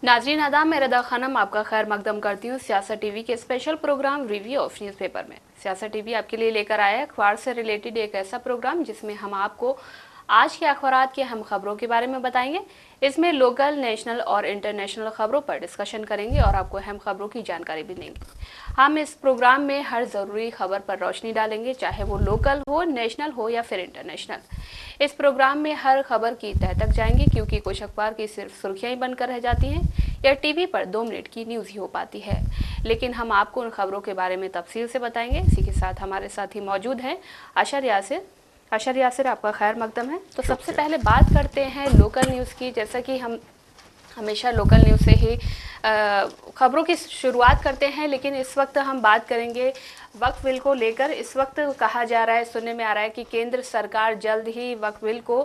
नाजरीन आदाब, मैं रदा खानम आपका खैर मकदम करती हूँ सियासत टीवी के special program review of newspaper में। सियासत टीवी आपके लिए लेकर आया है अखबार से रिलेटेड एक ऐसा प्रोग्राम जिसमें हम आपको आज के अखबारात की अहम खबरों के बारे में बताएंगे। इसमें लोकल, नेशनल और इंटरनेशनल खबरों पर डिस्कशन करेंगे और आपको अहम खबरों की जानकारी भी देंगे। हम इस प्रोग्राम में हर ज़रूरी खबर पर रोशनी डालेंगे, चाहे वो लोकल हो, नेशनल हो या फिर इंटरनेशनल। इस प्रोग्राम में हर खबर की तह तक जाएंगे, क्योंकि कुछ अखबार की सिर्फ सुर्खियां ही बनकर रह जाती हैं या टीवी पर 2 मिनट की न्यूज़ ही हो पाती है, लेकिन हम आपको उन खबरों के बारे में तफसील से बताएंगे। इसी के साथ हमारे साथ ही मौजूद हैं अशर यासिर। अशर यासिर, आपका खैर मकदम है। तो सबसे पहले बात करते हैं लोकल न्यूज़ की। जैसा कि हम हमेशा लोकल न्यूज़ से ही खबरों की शुरुआत करते हैं, लेकिन इस वक्त हम बात करेंगे वक्फ बिल को लेकर। इस वक्त कहा जा रहा है, सुनने में आ रहा है कि केंद्र सरकार जल्द ही वक्फ बिल को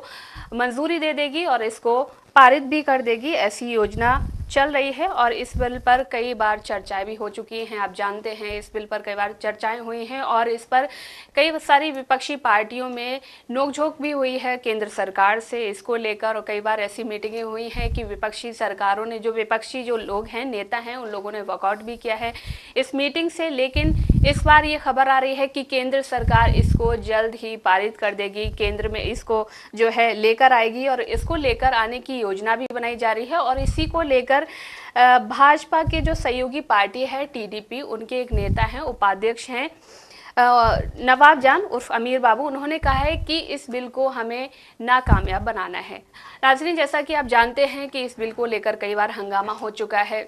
मंजूरी दे देगी और इसको पारित भी कर देगी, ऐसी योजना चल रही है। और इस बिल पर कई बार चर्चाएं भी हो चुकी हैं। आप जानते हैं इस बिल पर कई बार चर्चाएं हुई हैं और इस पर कई सारी विपक्षी पार्टियों में नोकझोंक भी हुई है केंद्र सरकार से इसको लेकर। और कई बार ऐसी मीटिंगें हुई हैं कि विपक्षी सरकारों ने, जो विपक्षी जो लोग हैं, नेता हैं, उन लोगों ने वॉकआउट भी किया है इस मीटिंग से। लेकिन इस बार ये खबर आ रही है कि केंद्र सरकार इसको जल्द ही पारित कर देगी, केंद्र में इसको जो है लेकर आएगी और इसको लेकर आने की योजना भी बनाई जा रही है। और इसी को लेकर भाजपा के जो सहयोगी पार्टी है टीडीपी, उनके एक नेता हैं, उपाध्यक्ष हैं नवाब जान उर्फ अमीर बाबू, उन्होंने कहा है कि इस बिल को हमें नाकामयाब बनाना है। नाज़रीन, जैसा कि आप जानते हैं कि इस बिल को लेकर कई बार हंगामा हो चुका है,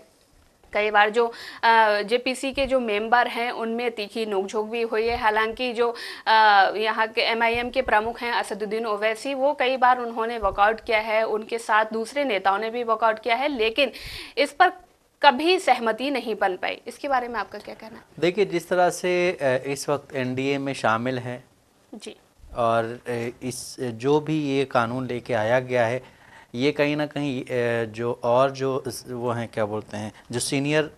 कई बार जो जेपीसी के जो मेंबर हैं उनमें तीखी नोकझोंक भी हुई है। हालांकि जो यहाँ के एमआईएम के प्रमुख हैं असदुद्दीन ओवैसी, वो कई बार उन्होंने वॉकआउट किया है, उनके साथ दूसरे नेताओं ने भी वॉकआउट किया है, लेकिन इस पर कभी सहमति नहीं बन पाई। इसके बारे में आपका क्या कहना है? देखिए, जिस तरह से इस वक्त एनडीए में शामिल हैं जी, और इस जो भी ये कानून लेके आया गया है, ये कहीं ना कहीं जो वो हैं, क्या बोलते हैं, जो सीनियर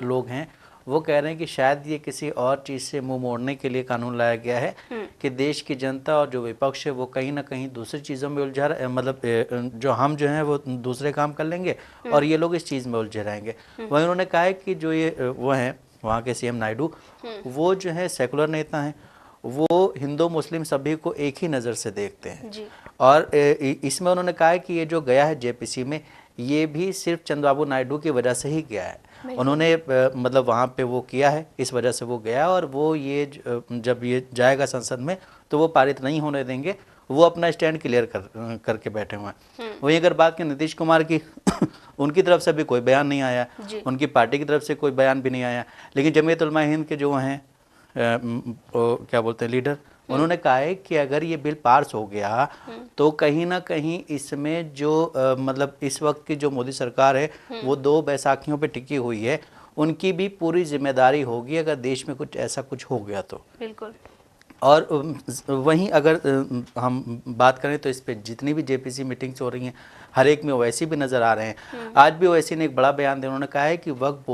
लोग हैं, वो कह रहे हैं कि शायद ये किसी और चीज़ से मुंह मोड़ने के लिए कानून लाया गया है कि देश की जनता और जो विपक्ष है वो कहीं ना कहीं दूसरी चीज़ों में उलझा रहे, मतलब जो हम जो हैं वो दूसरे काम कर लेंगे और ये लोग इस चीज़ में उलझे रहेंगे। वहीं उन्होंने कहा है कि जो ये वो हैं वहाँ के सीएम नायडू, वो जो है सेकुलर नेता हैं, वो हिंदू मुस्लिम सभी को एक ही नज़र से देखते हैं जी। और इसमें उन्होंने कहा है कि ये जो गया है जेपीसी में, ये भी सिर्फ चंद्रबाबू नायडू की वजह से ही गया है। उन्होंने मतलब वहाँ पे वो किया है, इस वजह से वो गया, और वो ये जब ये जाएगा संसद में तो वो पारित नहीं होने देंगे। वो अपना स्टैंड क्लियर करके बैठे हुए हैं। वहीं अगर बात की नीतीश कुमार की उनकी तरफ से भी कोई बयान नहीं आया, उनकी पार्टी की तरफ से कोई बयान भी नहीं आया, लेकिन जमीयत उलमा हिंद के जो हैं क्या बोलते हैं लीडर, उन्होंने कहा है कि अगर ये बिल पास हो गया तो कहीं ना कहीं इसमें जो मतलब इस वक्त की जो मोदी सरकार है वो 2 बैसाखियों पे टिकी हुई है, उनकी भी पूरी जिम्मेदारी होगी अगर देश में कुछ ऐसा कुछ हो गया तो। बिल्कुल। और वहीं अगर हम बात करें तो इस पे जितनी भी जेपीसी मीटिंग्स हो रही हैं, हर एक में ओवैसी भी नज़र आ रहे हैं। आज भी ओवैसी ने एक बड़ा बयान दिया, उन्होंने कहा है कि वक्फ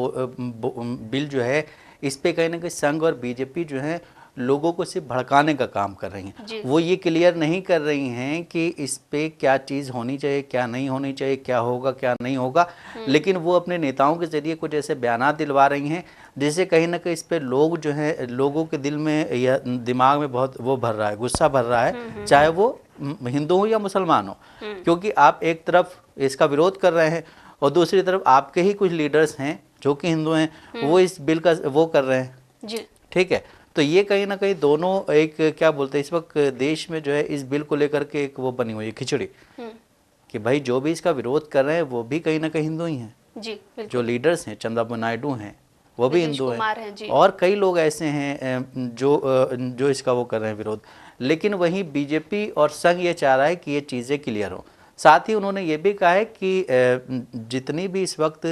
बिल जो है, इस पे कहीं ना कहीं संघ और बीजेपी जो है लोगों को सिर्फ भड़काने का काम कर रही हैं। वो ये क्लियर नहीं कर रही हैं कि इस पे क्या चीज़ होनी चाहिए, क्या नहीं होनी चाहिए, क्या होगा क्या नहीं होगा, लेकिन वो अपने नेताओं के ज़रिए कुछ ऐसे बयानात दिलवा रही हैं जिससे कहीं ना कहीं इस पे लोग जो हैं, लोगों के दिल में या दिमाग में बहुत वो भर रहा है, गुस्सा भर रहा है, चाहे वो हिंदू हो या मुसलमान हो। क्योंकि आप एक तरफ इसका विरोध कर रहे हैं और दूसरी तरफ आपके ही कुछ लीडर्स हैं जो कि हिंदू हैं, वो इस बिल का वो कर रहे हैं। ठीक है, तो ये कहीं ना कहीं दोनों एक क्या बोलते हैं, इस वक्त देश में जो है इस बिल को लेकर के एक वो बनी हुई है खिचड़ी कि भाई जो भी इसका विरोध कर रहे हैं वो भी कहीं ना कहीं हिंदू ही हैं जी। जो लीडर्स हैं, चंद्रबाबू नायडू हैं, वो भी हिंदू हैं, और कई लोग ऐसे हैं जो इसका वो कर रहे हैं विरोध। लेकिन वहीं बीजेपी और संघ ये चाह रहा है कि ये चीज़ें क्लियर हो। साथ ही उन्होंने ये भी कहा है कि जितनी भी इस वक्त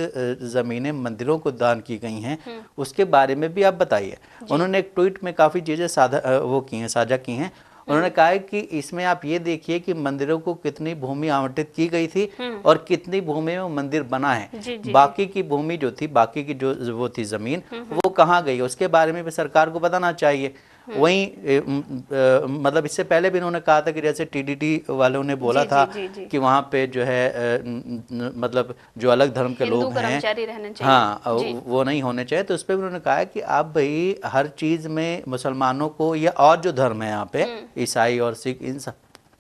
ज़मीनें मंदिरों को दान की गई हैं उसके बारे में भी आप बताइए। उन्होंने एक ट्वीट में काफ़ी चीज़ें साझा की हैं। उन्होंने कहा है कि इसमें आप ये देखिए कि मंदिरों को कितनी भूमि आवंटित की गई थी और कितनी भूमि में मंदिर बना है। बाकी की भूमि जो थी, बाकी की जो वो थी ज़मीन, वो कहाँ गई, उसके बारे में भी सरकार को बताना चाहिए। वहीं मतलब इससे पहले भी इन्होंने कहा था कि जैसे टीडीटी वालों ने बोला जी, था जी, जी। कि वहाँ पे जो है मतलब जो अलग धर्म के हिंदू लोग हैं, कर्मचारी रहने चाहिए। हाँ, जी। वो नहीं होने चाहिए। तो उस पर भी उन्होंने कहा है कि आप भाई हर चीज़ में मुसलमानों को या और जो धर्म है यहाँ पे ईसाई और सिख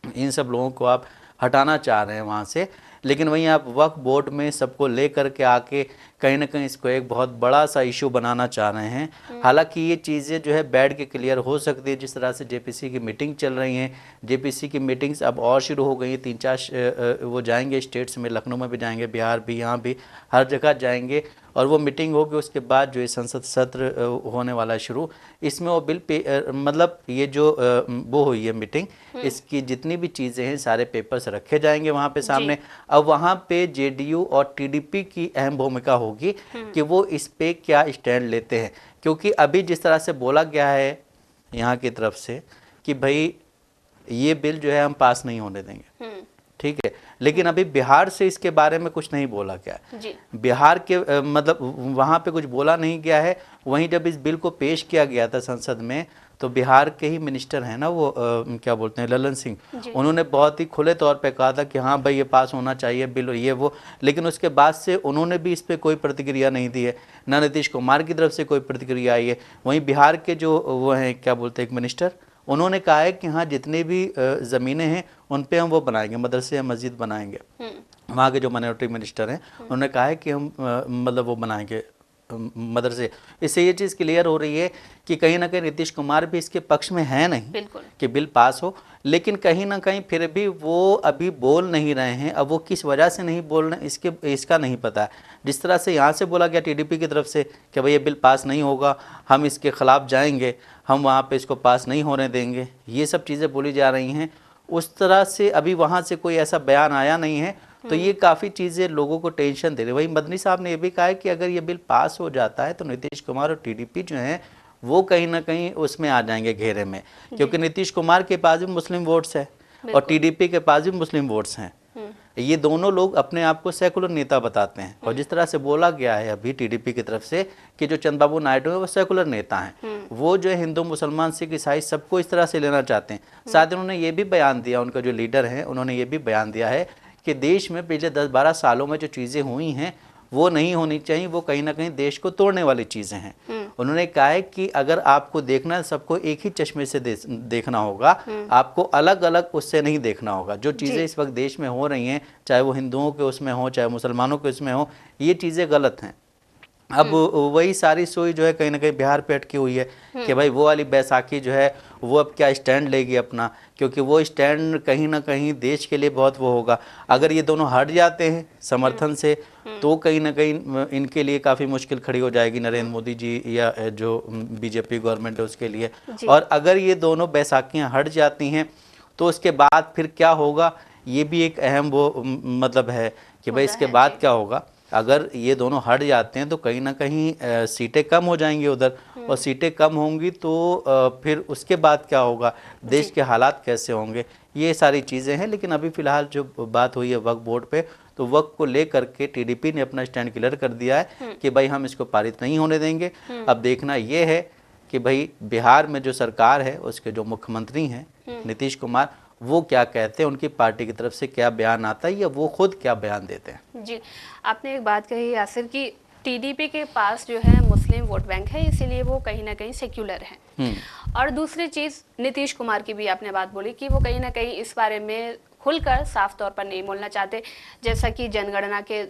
इन सब लोगों को आप हटाना चाह रहे हैं वहाँ से, लेकिन वहीं आप वक्फ बोर्ड में सबको ले करके आके कहीं ना कहीं इसको एक बहुत बड़ा सा इशू बनाना चाह रहे हैं। हालांकि ये चीज़ें जो है बैठ के क्लियर हो सकती है। जिस तरह से जेपीसी की मीटिंग चल रही हैं, जेपीसी की मीटिंग्स अब और शुरू हो गई हैं, 3-4 वो जाएंगे स्टेट्स में, लखनऊ में भी जाएंगे, बिहार भी, यहाँ भी, हर जगह जाएंगे और वो मीटिंग होगी। उसके बाद जो ये संसद सत्र होने वाला है शुरू, इसमें वो बिल मतलब ये जो वो हुई है मीटिंग, इसकी जितनी भी चीज़ें हैं सारे पेपर्स रखे जाएंगे वहाँ पे सामने। अब वहाँ पे जेडीयू और टीडीपी की अहम भूमिका होगी कि वो इस पे क्या स्टैंड लेते हैं, क्योंकि अभी जिस तरह से बोला गया है यहाँ की तरफ से कि भाई ये बिल जो है हम पास नहीं होने देंगे, ठीक है, लेकिन अभी बिहार से इसके बारे में कुछ नहीं बोला गया है। बिहार के मतलब वहाँ पे कुछ बोला नहीं गया है। वहीं जब इस बिल को पेश किया गया था संसद में, तो बिहार के ही मिनिस्टर हैं ना वो क्या बोलते हैं, ललन सिंह, उन्होंने बहुत ही खुले तौर पे कहा था कि हाँ भाई ये पास होना चाहिए बिल, ये वो, लेकिन उसके बाद से उन्होंने भी इस पर कोई प्रतिक्रिया नहीं दी है, ना नीतीश कुमार की तरफ से कोई प्रतिक्रिया आई है। वहीं बिहार के जो वो हैं क्या बोलते हैं एक मिनिस्टर, उन्होंने कहा है कि हाँ जितनी भी ज़मीनें हैं उन पे हम वो बनाएंगे, मदरसे या मस्जिद बनाएंगे। वहाँ के जो माइनॉरिटी मिनिस्टर हैं उन्होंने कहा है कि हम मतलब वो बनाएंगे मदरसे। इससे ये चीज़ क्लियर हो रही है कि कहीं ना कहीं नीतीश कुमार भी इसके पक्ष में है नहीं कि बिल पास हो, लेकिन कहीं ना कहीं फिर भी वो अभी बोल नहीं रहे हैं। अब वो किस वजह से नहीं बोल रहे इसका नहीं पता है। जिस तरह से यहाँ से बोला गया टीडीपी की तरफ से कि भाई ये बिल पास नहीं होगा, हम इसके खिलाफ जाएंगे, हम वहाँ पे इसको पास नहीं होने देंगे, ये सब चीज़ें बोली जा रही हैं, उस तरह से अभी वहाँ से कोई ऐसा बयान आया नहीं है। तो ये काफ़ी चीज़ें लोगों को टेंशन दे रही है। वहीं मदनी साहब ने ये भी कहा है कि अगर ये बिल पास हो जाता है तो नीतीश कुमार और टीडीपी जो हैं वो कहीं ना कहीं उसमें आ जाएंगे घेरे में, क्योंकि नीतीश कुमार के पास भी मुस्लिम वोट्स है और टीडीपी के पास भी मुस्लिम वोट्स हैं। ये दोनों लोग अपने आप को सेकुलर नेता बताते हैं, और जिस तरह से बोला गया है अभी टीडीपी की तरफ से कि जो चंद्रबाबू नायडू है वो सेकुलर नेता हैं, वो जो है हिंदू मुसलमान सिख ईसाई सबको इस तरह से लेना चाहते हैं। साथ ही उन्होंने ये भी बयान दिया, उनका जो लीडर है उन्होंने ये भी बयान दिया है कि देश में पिछले 10-12 सालों में जो चीज़ें हुई हैं वो नहीं होनी चाहिए, वो कहीं ना कहीं देश को तोड़ने वाली चीज़ें हैं। उन्होंने कहा है कि अगर आपको देखना है सबको एक ही चश्मे से देखना होगा, आपको अलग अलग उससे नहीं देखना होगा। जो चीज़ें इस वक्त देश में हो रही हैं, चाहे वो हिंदुओं के उसमें हो चाहे मुसलमानों के उसमें हो, ये चीज़ें गलत हैं। अब वही सारी सोई जो है कहीं ना कहीं बिहार पे अटकी हुई है कि भाई वो वाली बैसाखी जो है वो अब क्या स्टैंड लेगी अपना, क्योंकि वो स्टैंड कहीं ना कहीं देश के लिए बहुत वो होगा। अगर ये दोनों हट जाते हैं समर्थन से तो कहीं ना कहीं इनके लिए काफ़ी मुश्किल खड़ी हो जाएगी, नरेंद्र मोदी जी या जो बीजेपी गवर्नमेंट है उसके लिए। और अगर ये दोनों बैसाखियाँ हट जाती हैं तो उसके बाद फिर क्या होगा, ये भी एक अहम वो मतलब है कि भाई इसके बाद क्या होगा। अगर ये दोनों हट जाते हैं तो कहीं ना कहीं सीटें कम हो जाएंगी उधर, और सीटें कम होंगी तो फिर उसके बाद क्या होगा, देश के हालात कैसे होंगे, ये सारी चीज़ें हैं। लेकिन अभी फ़िलहाल जो बात हुई है वक्फ बोर्ड पे, तो वक्फ को लेकर के टीडीपी ने अपना स्टैंड क्लियर कर दिया है कि भाई हम इसको पारित नहीं होने देंगे। अब देखना ये है कि भाई बिहार में जो सरकार है उसके जो मुख्यमंत्री हैं नीतीश कुमार, वो क्या कहते हैं, उनकी पार्टी की तरफ से क्या बयान आता है या वो खुद क्या बयान देते हैं। जी, आपने एक बात कही यासिर कि टीडीपी के पास जो है मुस्लिम वोट बैंक है, इसीलिए वो कहीं ना कहीं सेक्युलर है। और दूसरी चीज़ नीतीश कुमार की भी आपने बात बोली कि वो कहीं ना कहीं इस बारे में खुलकर साफ तौर पर नहीं बोलना चाहते, जैसा कि जनगणना के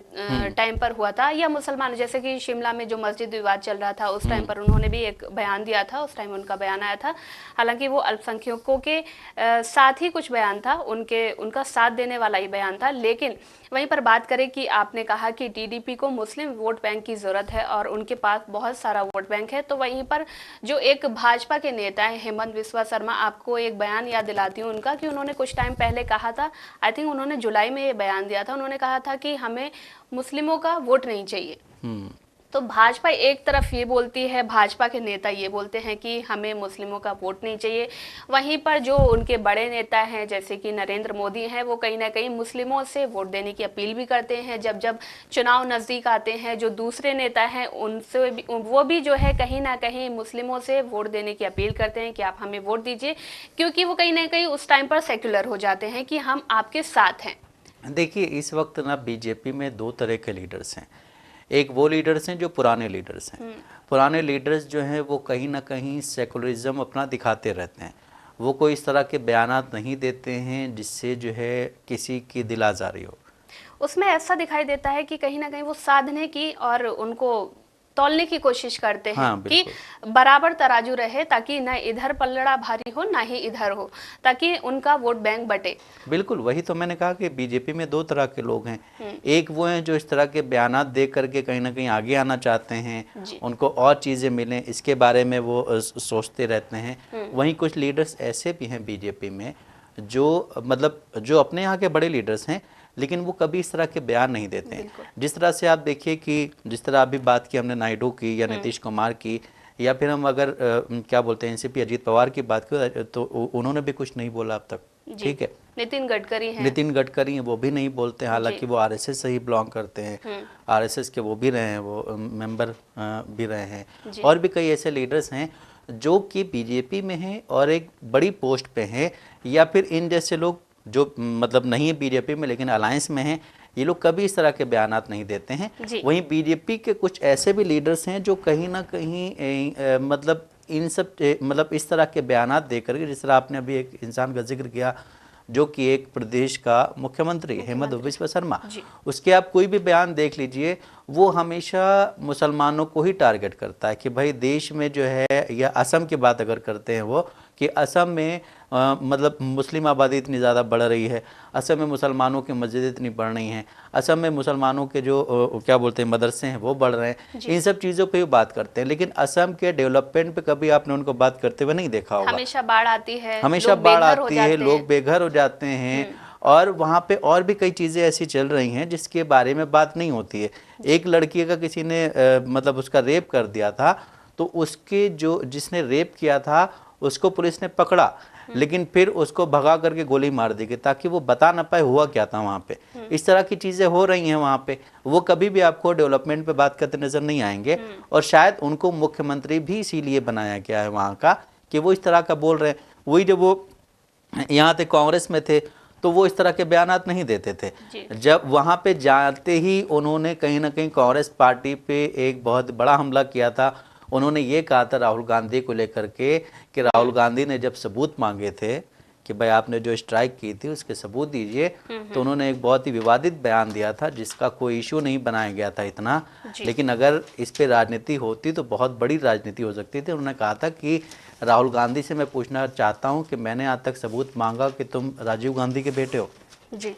टाइम पर हुआ था, या मुसलमान जैसे कि शिमला में जो मस्जिद विवाद चल रहा था उस टाइम पर उन्होंने भी एक बयान दिया था, उस टाइम उनका बयान आया था। हालांकि वो अल्पसंख्यकों के साथ ही कुछ बयान था, उनका साथ देने वाला ही बयान था। लेकिन वहीं पर बात करें कि आपने कहा कि टीडीपी को मुस्लिम वोट बैंक की ज़रूरत है और उनके पास बहुत सारा वोट बैंक है, तो वहीं पर जो एक भाजपा के नेता हैं हेमंत बिस्वा शर्मा, आपको एक बयान याद दिलाती हूँ उनका कि उन्होंने कुछ टाइम पहले कहा था, आई थिंक उन्होंने जुलाई में ये बयान दिया था, उन्होंने कहा था कि हमें मुस्लिमों का वोट नहीं चाहिए। तो भाजपा एक तरफ ये बोलती है, भाजपा के नेता ये बोलते हैं कि हमें मुस्लिमों का वोट नहीं चाहिए। वहीं पर जो उनके बड़े नेता हैं जैसे कि नरेंद्र मोदी हैं, वो कहीं ना कहीं मुस्लिमों से वोट देने की अपील भी करते हैं। जब जब चुनाव नज़दीक आते हैं, जो दूसरे नेता हैं उनसे भी, वो भी जो है कहीं ना कहीं मुस्लिमों से वोट देने की अपील करते हैं कि आप हमें वोट दीजिए, क्योंकि वो कहीं ना कहीं उस टाइम पर सेक्युलर हो जाते हैं कि हम आपके साथ हैं। देखिए, इस वक्त ना बीजेपी में दो तरह के लीडर्स हैं। एक वो लीडर्स हैं जो पुराने लीडर्स हैं। पुराने लीडर्स जो हैं वो कहीं ना कहीं सेकुलरिज्म अपना दिखाते रहते हैं। वो कोई इस तरह के बयानात नहीं देते हैं जिससे जो है किसी की दिल आज़ारी हो। उसमें ऐसा दिखाई देता है कि कहीं ना कहीं वो साधने की और उनको तौलने की कोशिश करते हैं हाँ, कि बराबर तराजू रहे, ताकि ना इधर पल्लड़ा भारी हो ना ही इधर हो, ताकि उनका वोट बैंक बटे। बिल्कुल, वही तो मैंने कहा कि बीजेपी में दो तरह के लोग हैं। एक वो हैं जो इस तरह के बयानात दे करके कहीं ना कहीं आगे आना चाहते हैं, उनको और चीज़ें मिलें इसके बारे में वो सोचते रहते हैं। वहीं कुछ लीडर्स ऐसे भी हैं बीजेपी में जो मतलब जो अपने यहाँ के बड़े लीडर्स हैं, लेकिन वो कभी इस तरह के बयान नहीं देते हैं। जिस तरह से आप देखिए कि जिस तरह अभी बात की हमने नायडू की या नीतीश कुमार की, या फिर हम अगर क्या बोलते हैं एनसीपी अजीत पवार की बात करें तो उन्होंने भी कुछ नहीं बोला अब तक। ठीक है, नितिन गडकरी हैं, वो भी नहीं बोलते, हालांकि वो आरएसएस से ही बिलोंग करते हैं, आरएसएस के वो भी रहे हैं, वो मेंबर भी रहे हैं। और भी कई ऐसे लीडर्स हैं जो कि बीजेपी में हैं और एक बड़ी पोस्ट पे हैं, या फिर इन जैसे लोग जो मतलब नहीं है बीजेपी में लेकिन अलायंस में हैं, ये लोग कभी इस तरह के बयानात नहीं देते हैं। वहीं बीजेपी के कुछ ऐसे भी लीडर्स हैं जो कहीं ना कहीं मतलब इन सब मतलब इस तरह के बयानात देकर के, जिस तरह आपने अभी एक इंसान का जिक्र किया जो कि एक प्रदेश का मुख्यमंत्री हेमंत बिस्वा शर्मा, उसके आप कोई भी बयान देख लीजिए, वो हमेशा मुसलमानों को ही टारगेट करता है कि भाई देश में जो है, या असम की बात अगर करते हैं वो कि असम में मतलब मुस्लिम आबादी इतनी ज़्यादा बढ़ रही है, असम में मुसलमानों की मस्जिद इतनी बढ़ रही हैं, असम में मुसलमानों के जो क्या बोलते हैं मदरसे हैं वो बढ़ रहे हैं, इन सब चीज़ों पे बात करते हैं। लेकिन असम के डेवलपमेंट पे कभी आपने उनको बात करते हुए नहीं देखा होगा। हमेशा बाढ़ आती है, हमेशा बाढ़ आती है, लोग बेघर हो जाते हैं, और वहाँ पे और भी कई चीज़ें ऐसी चल रही हैं जिसके बारे में बात नहीं होती है। एक लड़की का किसी ने मतलब उसका रेप कर दिया था, तो उसके जो जिसने रेप किया था उसको पुलिस ने पकड़ा, लेकिन फिर उसको भगा करके गोली मार दी गई ताकि वो बता ना पाए हुआ क्या था वहाँ पे। इस तरह की चीज़ें हो रही हैं वहाँ पे। वो कभी भी आपको डेवलपमेंट पे बात करते नजर नहीं आएंगे, और शायद उनको मुख्यमंत्री भी इसीलिए बनाया गया है वहाँ का कि वो इस तरह का बोल रहे हैं। वही जब वो यहाँ थे कांग्रेस में थे तो वो इस तरह के बयानात नहीं देते थे। जब वहाँ पे जाते ही उन्होंने कहीं ना कहीं कांग्रेस पार्टी पे एक बहुत बड़ा हमला किया था। उन्होंने ये कहा था राहुल गांधी को लेकर के कि राहुल गांधी ने जब सबूत मांगे थे कि भाई आपने जो स्ट्राइक की थी उसके सबूत दीजिए, तो उन्होंने एक बहुत ही विवादित बयान दिया था जिसका कोई इशू नहीं बनाया गया था इतना, लेकिन अगर इस पे राजनीति होती तो बहुत बड़ी राजनीति हो सकती थी। उन्होंने कहा था कि राहुल गांधी से मैं पूछना चाहता हूं कि मैंने आज तक सबूत मांगा कि तुम राजीव गांधी के बेटे हो। जी।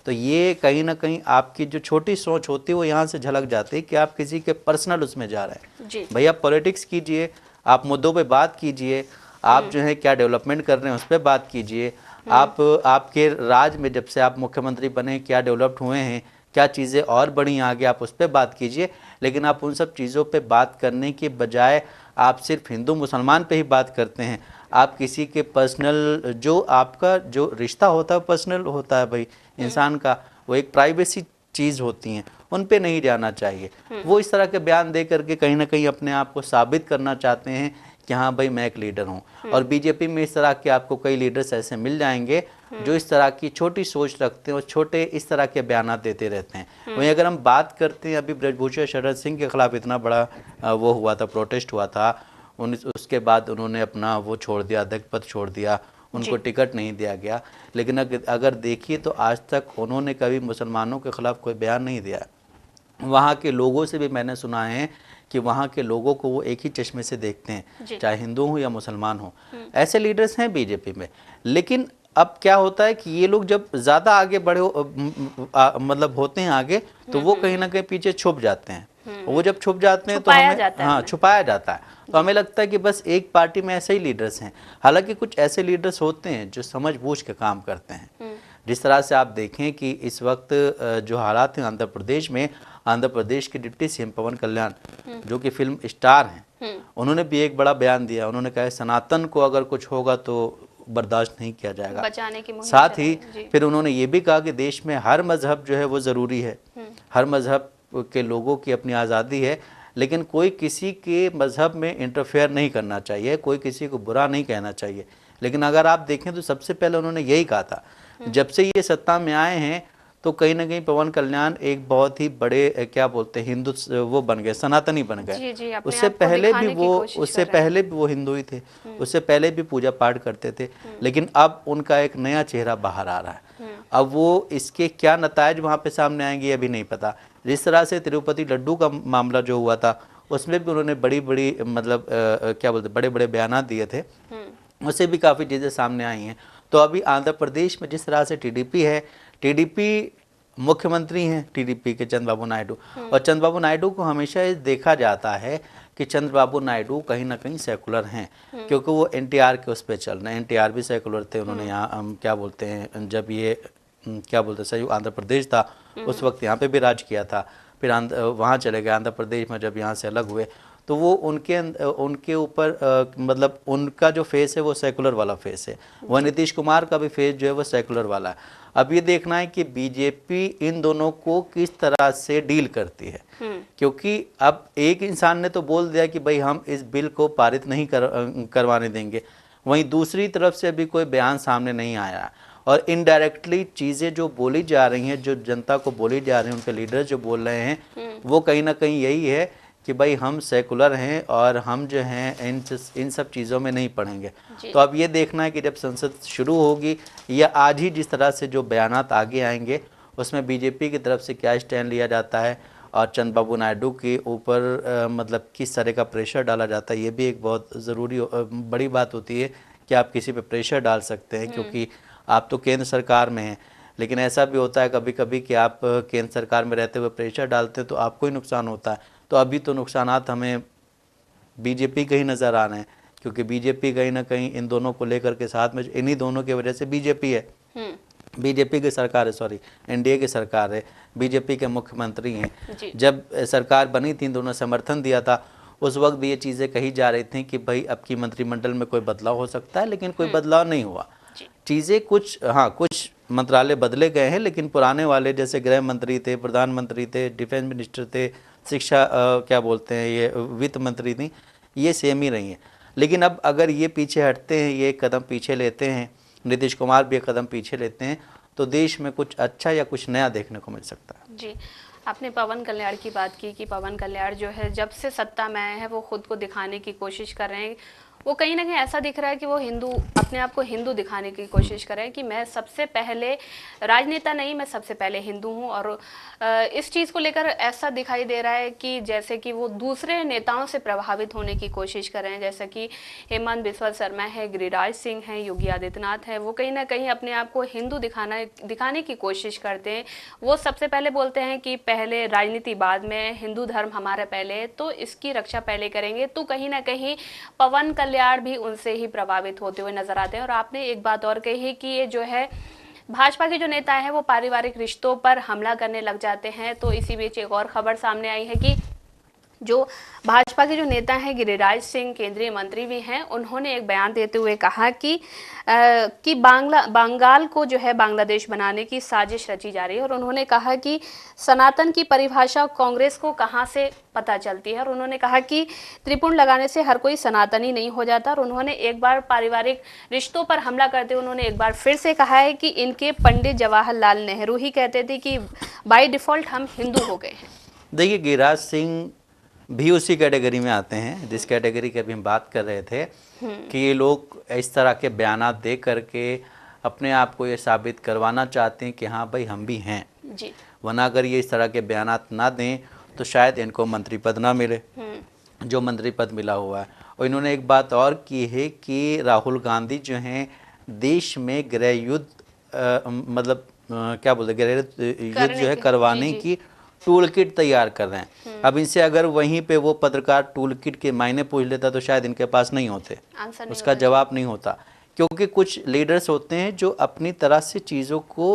तो ये कहीं ना कहीं आपकी जो छोटी सोच होती है वो यहाँ से झलक जाती है कि आप किसी के पर्सनल उसमें जा रहे हैं। भैया पॉलिटिक्स कीजिए, आप मुद्दों पे बात कीजिए, आप जो है क्या डेवलपमेंट कर रहे हैं उस पर बात कीजिए, आप आपके राज में जब से आप मुख्यमंत्री बने क्या डेवलप्ड हुए हैं, क्या चीज़ें और बढ़ी आगे, आप उस पर बात कीजिए। लेकिन आप उन सब चीज़ों पे बात करने के बजाय आप सिर्फ हिंदू मुसलमान पे ही बात करते हैं। आप किसी के पर्सनल जो आपका जो रिश्ता होता है पर्सनल होता है भाई इंसान का, वो एक प्राइवेसी चीज़ होती हैं, उन पे नहीं जाना चाहिए। वो इस तरह के बयान दे करके कहीं ना कहीं अपने आप को साबित करना चाहते हैं कि हाँ भाई मैं एक लीडर हूँ। और बीजेपी में इस तरह के आपको कई लीडर्स ऐसे मिल जाएंगे जो इस तरह की छोटी सोच रखते हैं और छोटे इस तरह के बयान देते रहते हैं। वहीं अगर हम बात करते हैं, अभी ब्रजभूषण शरण सिंह के खिलाफ इतना बड़ा वो हुआ था, प्रोटेस्ट हुआ था, उसके बाद उन्होंने अपना वो छोड़ दिया, अध्यक्ष पद छोड़ दिया, उनको टिकट नहीं दिया गया। लेकिन अगर देखिए तो आज तक उन्होंने कभी मुसलमानों के खिलाफ कोई बयान नहीं दिया। वहाँ के लोगों से भी मैंने सुना है कि वहाँ के लोगों को वो एक ही चश्मे से देखते हैं, चाहे हिंदू हो या मुसलमान हो। ऐसे लीडर्स हैं बीजेपी में। लेकिन अब क्या होता है कि ये लोग जब ज़्यादा आगे बढ़े मतलब होते हैं आगे, तो वो कहीं ना कहीं पीछे छुप जाते हैं। वो जब छुप जाते हैं तो हमें छुपाया जाता है, तो हमें लगता है कि बस एक पार्टी में ऐसे ही लीडर्स हैं। हालांकि कुछ ऐसे लीडर्स होते हैं जो समझबूझ के काम करते हैं। जिस तरह से आप देखें कि इस वक्त जो हालात हैं आंध्र प्रदेश में, आंध्र प्रदेश के डिप्टी सीएम पवन कल्याण जो कि फिल्म स्टार हैं, उन्होंने भी एक बड़ा बयान दिया। उन्होंने कहा सनातन को अगर कुछ होगा तो बर्दाश्त नहीं किया जाएगा, बचाने की मुहिम साथ ही चलाई। फिर उन्होंने ये भी कहा कि देश में हर मजहब जो है वो ज़रूरी है, हर मजहब के लोगों की अपनी आज़ादी है, लेकिन कोई किसी के मजहब में इंटरफेयर नहीं करना चाहिए, कोई किसी को बुरा नहीं कहना चाहिए। लेकिन अगर आप देखें तो सबसे पहले उन्होंने यही कहा था। जब से ये सत्ता में आए हैं तो कहीं ना कहीं पवन कल्याण एक बहुत ही बड़े क्या बोलते हैं हिंदू वो बन गए, सनातनी बन गए। उससे पहले भी वो हिंदू ही थे, उससे पहले भी पूजा पाठ करते थे, लेकिन अब उनका एक नया चेहरा बाहर आ रहा है। अब वो इसके क्या नतायज वहाँ पे सामने आएंगे अभी नहीं पता। जिस तरह से तिरुपति लड्डू का मामला जो हुआ था उसमें भी उन्होंने बड़ी बड़ी मतलब क्या बोलते बड़े बड़े बयान दिए थे, उससे भी काफ़ी चीज़ें सामने आई हैं। तो अभी आंध्र प्रदेश में जिस तरह से टीडीपी है, टीडीपी मुख्यमंत्री हैं टीडीपी के चंद्रबाबू नायडू, और चंद्रबाबू नायडू को हमेशा ये देखा जाता है कि चंद्रबाबू नायडू कहीं ना कहीं सेकुलर हैं, क्योंकि वो एनटीआर के उस पर चल रहे हैं। एनटीआर भी सेकुलर थे, उन्होंने यहाँ क्या बोलते हैं जब ये क्या बोलते हैं संयुक्त आंध्र प्रदेश था उस वक्त यहाँ पे भी राज किया था, फिर वहाँ चले गए आंध्र प्रदेश में, जब यहाँ से अलग हुए तो वो उनके ऊपर मतलब उनका जो फेस है वो सेकुलर वाला फेस है। वह नीतीश कुमार का भी फेस जो है वो सेकुलर वाला है। अब ये देखना है कि बीजेपी इन दोनों को किस तरह से डील करती है, क्योंकि अब एक इंसान ने तो बोल दिया कि भाई हम इस बिल को पारित नहीं करवाने देंगे, वहीं दूसरी तरफ से अभी कोई बयान सामने नहीं आया, और इनडायरेक्टली चीज़ें जो बोली जा रही हैं, जो जनता को बोली जा रही हैं, उनके लीडर जो बोल रहे हैं वो कहीं ना कहीं यही है कि भाई हम सेकुलर हैं और हम जो हैं इन सब चीज़ों में नहीं पड़ेंगे। तो अब ये देखना है कि जब संसद शुरू होगी या आज ही जिस तरह से जो बयानात आगे आएंगे उसमें बीजेपी की तरफ से क्या स्टैंड लिया जाता है और चंद्रबाबू नायडू के ऊपर मतलब किस तरह का प्रेशर डाला जाता है। ये भी एक बहुत ज़रूरी बड़ी बात होती है कि आप किसी पे प्रेशर डाल सकते हैं, क्योंकि आप तो केंद्र सरकार में हैं, लेकिन ऐसा भी होता है कभी कभी कि आप केंद्र सरकार में रहते हुए प्रेशर डालते हैं तो आपको ही नुकसान होता है। तो अभी तो नुकसानात हमें बीजेपी के ही नज़र आ रहे हैं, क्योंकि बीजेपी कहीं ना कहीं इन दोनों को लेकर के साथ में, इन्हीं दोनों की वजह से बीजेपी है, बीजेपी की सरकार है, सॉरी एनडीए की सरकार है, बीजेपी के मुख्यमंत्री हैं। जब सरकार बनी थी इन दोनों समर्थन दिया था, उस वक्त भी ये चीज़ें कही जा रही थी कि भाई अब की मंत्रिमंडल में कोई बदलाव हो सकता है, लेकिन कोई बदलाव नहीं हुआ। चीज़ें कुछ मंत्रालय बदले गए हैं, लेकिन पुराने वाले जैसे गृह मंत्री थे, प्रधानमंत्री थे, डिफेंस मिनिस्टर थे, शिक्षा क्या बोलते हैं ये वित्त मंत्री थी, ये सेम ही रही हैं। लेकिन अब अगर ये पीछे हटते हैं, ये कदम पीछे लेते हैं, नीतीश कुमार भी एक कदम पीछे लेते हैं, तो देश में कुछ अच्छा या कुछ नया देखने को मिल सकता है। जी, आपने पवन कल्याण की बात की कि पवन कल्याण जो है जब से सत्ता में आए हैं वो खुद को दिखाने की कोशिश कर रहे हैं। वो कहीं ना कहीं ऐसा दिख रहा है कि वो हिंदू, अपने आप को हिंदू दिखाने की कोशिश कर रहे हैं कि मैं सबसे पहले राजनेता नहीं, मैं सबसे पहले हिंदू हूं। और इस चीज़ को लेकर ऐसा दिखाई दे रहा है कि जैसे कि वो दूसरे नेताओं से प्रभावित होने की कोशिश कर रहे हैं, जैसे कि हेमंत बिस्वा शर्मा है, गिरिराज सिंह है, योगी आदित्यनाथ है। वो कहीं ना कहीं अपने आप को हिंदू दिखाने की कोशिश करते हैं। वो सबसे पहले बोलते हैं कि पहले राजनीति बाद में, हिंदू धर्म हमारा पहले, तो इसकी रक्षा पहले करेंगे। तो कहीं ना कहीं पवन कल्याण भी उनसे ही प्रभावित होते हुए नजर आते हैं। और आपने एक बात और कही कि ये जो है भाजपा के जो नेता हैं वो पारिवारिक रिश्तों पर हमला करने लग जाते हैं। तो इसी बीच एक और खबर सामने आई है कि जो भाजपा के जो नेता हैं गिरिराज सिंह, केंद्रीय मंत्री भी हैं, उन्होंने एक बयान देते हुए कहा कि बंगाल को जो है बांग्लादेश बनाने की साजिश रची जा रही है। और उन्होंने कहा कि सनातन की परिभाषा कांग्रेस को कहां से पता चलती है। और उन्होंने कहा कि त्रिपुंड लगाने से हर कोई सनातनी नहीं हो जाता। और उन्होंने एक बार पारिवारिक रिश्तों पर हमला करते हुए उन्होंने एक बार फिर से कहा है कि इनके पंडित जवाहरलाल नेहरू ही कहते थे कि बाय डिफॉल्ट हम हिंदू हो गए हैं। देखिए, गिरिराज सिंह भी उसी कैटेगरी में आते हैं जिस कैटेगरी की अभी हम बात कर रहे थे कि ये लोग इस तरह के बयानात दे करके अपने आप को ये साबित करवाना चाहते हैं कि हाँ भाई हम भी हैं जी। वरना अगर ये इस तरह के बयानात ना दें तो शायद इनको मंत्री पद ना मिले जो मंत्री पद मिला हुआ है। और इन्होंने एक बात और की है कि राहुल गांधी जो हैं देश में गृह युद्ध मतलब क्या बोलते गृह युद्ध जो है करवाने की टूल किट तैयार कर रहे हैं। अब इनसे अगर वहीं पे वो पत्रकार टूल किट के मायने पूछ लेता तो शायद इनके पास नहीं होते, उसका जवाब नहीं होता। क्योंकि कुछ लीडर्स होते हैं जो अपनी तरह से चीज़ों को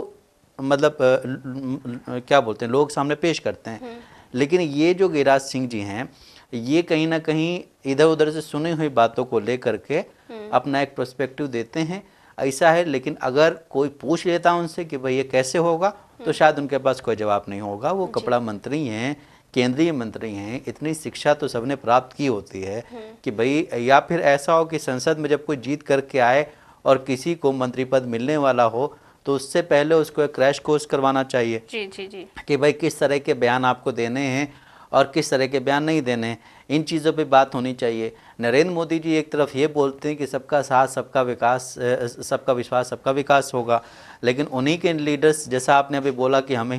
मतलब क्या बोलते हैं लोग सामने पेश करते हैं लेकिन ये जो गिरिराज सिंह जी हैं, ये कहीं ना कहीं इधर उधर से सुनी हुई बातों को लेकर के अपना एक पर्सपेक्टिव देते हैं, ऐसा है। लेकिन अगर कोई पूछ लेता उनसे कि भाई ये कैसे होगा, तो शायद उनके पास कोई जवाब नहीं होगा। वो कपड़ा मंत्री हैं, केंद्रीय मंत्री हैं, इतनी शिक्षा तो सबने प्राप्त की होती है कि भाई, या फिर ऐसा हो कि संसद में जब कोई जीत करके आए और किसी को मंत्री पद मिलने वाला हो, तो उससे पहले उसको एक क्रैश कोर्स करवाना चाहिए जी जी जी कि भाई किस तरह के बयान आपको देने हैं और किस तरह के बयान नहीं देने हैं। इन चीज़ों पे बात होनी चाहिए। नरेंद्र मोदी जी एक तरफ ये बोलते हैं कि सबका साथ सबका विकास, सबका विश्वास सबका विकास होगा, लेकिन उन्हीं के लीडर्स, जैसा आपने अभी बोला कि हमें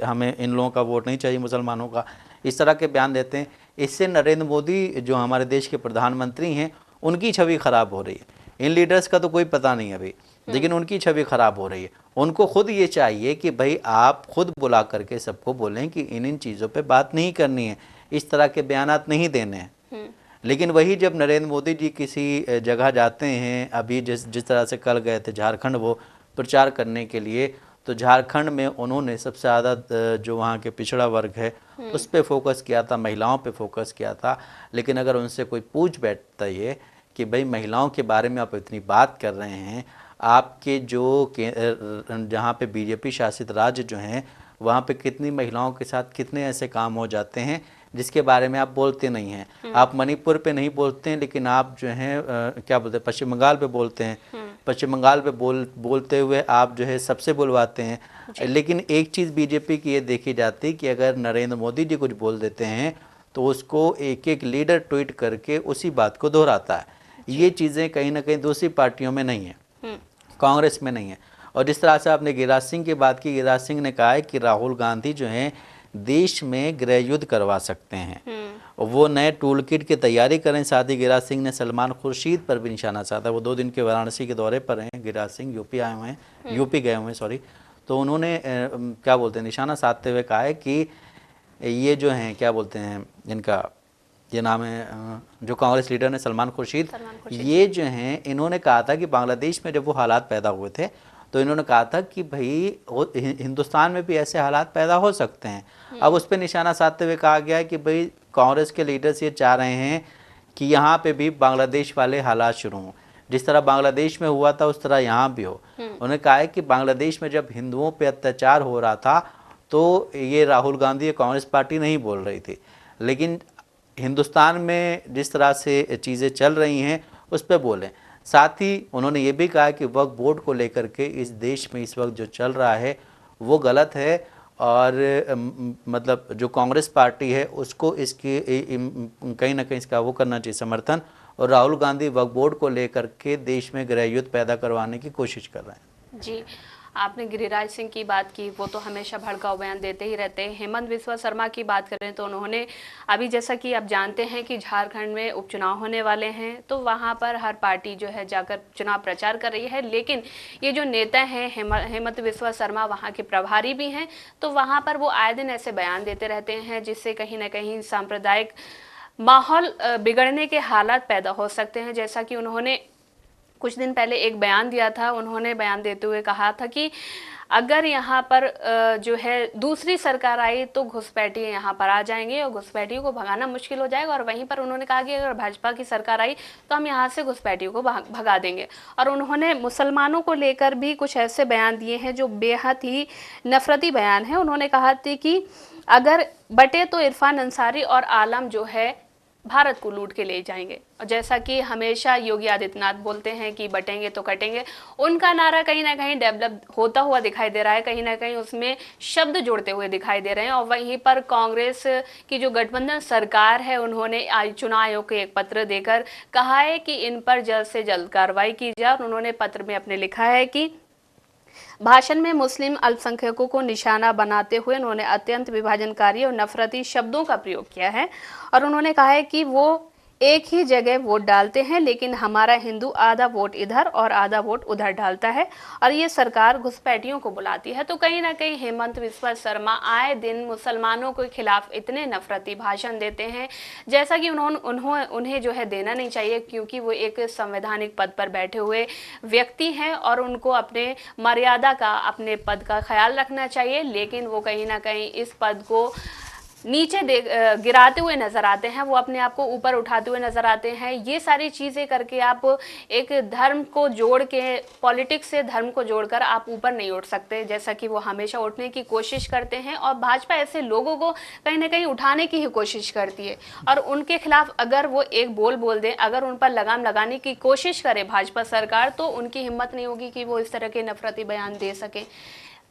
हमें इन लोगों का वोट नहीं चाहिए, मुसलमानों का, इस तरह के बयान देते हैं। इससे नरेंद्र मोदी जो हमारे देश के प्रधानमंत्री हैं, उनकी छवि खराब हो रही है। इन लीडर्स का तो कोई पता नहीं अभी, लेकिन उनकी छवि खराब हो रही है। उनको खुद ये चाहिए कि भाई आप खुद बुला करके सबको बोलें कि इन चीज़ों पे बात नहीं करनी है, इस तरह के बयानात नहीं देने हैं। लेकिन वही जब नरेंद्र मोदी जी किसी जगह जाते हैं, अभी जिस तरह से कल गए थे झारखंड वो प्रचार करने के लिए, तो झारखंड में उन्होंने सबसे ज़्यादा जो वहाँ के पिछड़ा वर्ग है उस पर फोकस किया था, महिलाओं पे फोकस किया था। लेकिन अगर उनसे कोई पूछ बैठता ये कि भाई महिलाओं के बारे में आप इतनी बात कर रहे हैं, आपके जो जहाँ पे बीजेपी शासित राज्य जो हैं, वहाँ पे कितनी महिलाओं के साथ कितने ऐसे काम हो जाते हैं जिसके बारे में आप बोलते नहीं हैं। आप मणिपुर पे नहीं बोलते हैं, लेकिन आप जो हैं क्या बोलते हैं, पश्चिम बंगाल पे बोलते हैं। पश्चिम बंगाल पे बोलते हुए आप जो है सबसे बुलवाते हैं। लेकिन एक चीज़ बीजेपी की ये देखी जाती है कि अगर नरेंद्र मोदी जी कुछ बोल देते हैं तो उसको एक एक लीडर ट्वीट करके उसी बात को दोहराता है। ये चीज़ें कहीं ना कहीं दूसरी पार्टियों में नहीं है, कांग्रेस में नहीं है। और जिस तरह से आपने गिरिराज सिंह की बात की, गिरिराज सिंह ने कहा है कि राहुल गांधी जो हैं देश में गृह युद्ध करवा सकते हैं, वो नए टूल किट की तैयारी करें। साथ ही गिरिराज सिंह ने सलमान खुर्शीद पर भी निशाना साधा। वो 2 दिन के वाराणसी के दौरे पर हैं गिरिराज सिंह, यूपी आए हुए हैं, यूपी गए हुए हैं सॉरी। तो उन्होंने क्या बोलते हैं, निशाना साधते हुए कहा है कि ये जो हैं क्या बोलते हैं, इनका ये नाम है जो कांग्रेस लीडर ने, सलमान खुर्शीद, ये जो हैं इन्होंने कहा था कि बांग्लादेश में जब वो हालात पैदा हुए थे तो इन्होंने कहा था कि भाई हिंदुस्तान में भी ऐसे हालात पैदा हो सकते हैं। अब उस पर निशाना साधते हुए कहा गया है कि भाई कांग्रेस के लीडर्स ये चाह रहे हैं कि यहाँ पे भी बांग्लादेश वाले हालात शुरू हों, जिस तरह बांग्लादेश में हुआ था उस तरह यहाँ भी हो। उन्होंने कहा है कि बांग्लादेश में जब हिंदुओं पे अत्याचार हो रहा था तो ये राहुल गांधी कांग्रेस पार्टी नहीं बोल रही थी, लेकिन हिंदुस्तान में जिस तरह से चीज़ें चल रही हैं उस पर बोलें। साथ ही उन्होंने ये भी कहा कि वक्फ बोर्ड को लेकर के इस देश में इस वक्त जो चल रहा है वो गलत है, और मतलब जो कांग्रेस पार्टी है उसको इसकी कहीं ना कहीं इसका वो करना चाहिए समर्थन, और राहुल गांधी वक्फ बोर्ड को लेकर के देश में गृह युद्ध पैदा करवाने की कोशिश कर रहे हैं। जी, आपने गिरिराज सिंह की बात की, वो तो हमेशा भड़काऊ बयान देते ही रहते हैं। हेमंत बिस्वा शर्मा की बात करें तो उन्होंने अभी, जैसा कि आप जानते हैं कि झारखंड में उपचुनाव होने वाले हैं, तो वहां पर हर पार्टी जो है जाकर चुनाव प्रचार कर रही है। लेकिन ये जो नेता हैं हेमंत बिस्वा शर्मा वहां के प्रभारी भी हैं, तो वहां पर वो आए दिन ऐसे बयान देते रहते हैं जिससे कहीं ना कहीं सांप्रदायिक माहौल बिगड़ने के हालात पैदा हो सकते हैं। जैसा कि उन्होंने कुछ दिन पहले एक बयान दिया था, उन्होंने बयान देते हुए कहा था कि अगर यहाँ पर जो है दूसरी सरकार आई तो घुसपैठिए यहाँ पर आ जाएंगे और घुसपैठियों को भगाना मुश्किल हो जाएगा। और वहीं पर उन्होंने कहा कि अगर भाजपा की सरकार आई तो हम यहाँ से घुसपैठियों को भगा देंगे। और उन्होंने मुसलमानों को लेकर भी कुछ ऐसे बयान दिए हैं जो बेहद ही नफरती बयान है। उन्होंने कहा था कि अगर बटे तो इरफान अंसारी और आलम जो है भारत को लूट के ले जाएंगे। और जैसा कि हमेशा योगी आदित्यनाथ बोलते हैं कि बटेंगे तो कटेंगे, उनका नारा कहीं ना कहीं डेवलप होता हुआ दिखाई दे रहा है, कहीं ना कहीं उसमें शब्द जुड़ते हुए दिखाई दे रहे हैं। और वहीं पर कांग्रेस की जो गठबंधन सरकार है, उन्होंने चुनाव आयोग को एक पत्र देकर कहा है कि इन पर जल्द से जल्द कार्रवाई की जाए। और उन्होंने पत्र में अपने लिखा है कि भाषण में मुस्लिम अल्पसंख्यकों को निशाना बनाते हुए उन्होंने अत्यंत विभाजनकारी और नफरती शब्दों का प्रयोग किया है। और उन्होंने कहा है कि वो एक ही जगह वोट डालते हैं, लेकिन हमारा हिंदू आधा वोट इधर और आधा वोट उधर डालता है और ये सरकार घुसपैठियों को बुलाती है। तो कहीं ना कहीं हेमंत बिस्वा शर्मा आए दिन मुसलमानों के खिलाफ इतने नफरती भाषण देते हैं, जैसा कि उन्हें जो है देना नहीं चाहिए, क्योंकि वो एक संवैधानिक पद पर बैठे हुए व्यक्ति हैं और उनको अपने मर्यादा का, अपने पद का ख्याल रखना चाहिए। लेकिन वो कहीं ना कहीं इस पद को नीचे गिराते हुए नजर आते हैं, वो अपने आप को ऊपर उठाते हुए नजर आते हैं। ये सारी चीजें करके आप एक धर्म को जोड़ के, पॉलिटिक्स से धर्म को जोड़कर आप ऊपर नहीं उठ सकते, जैसा कि वो हमेशा उठने की कोशिश करते हैं। और भाजपा ऐसे लोगों को कहीं ना कहीं उठाने की ही कोशिश करती है, और उनके खिलाफ अगर वो एक बोल दें, अगर उन पर लगाम लगाने की कोशिश करे भाजपा सरकार, तो उनकी हिम्मत नहीं होगी कि वो इस तरह के नफरती बयान दे सके।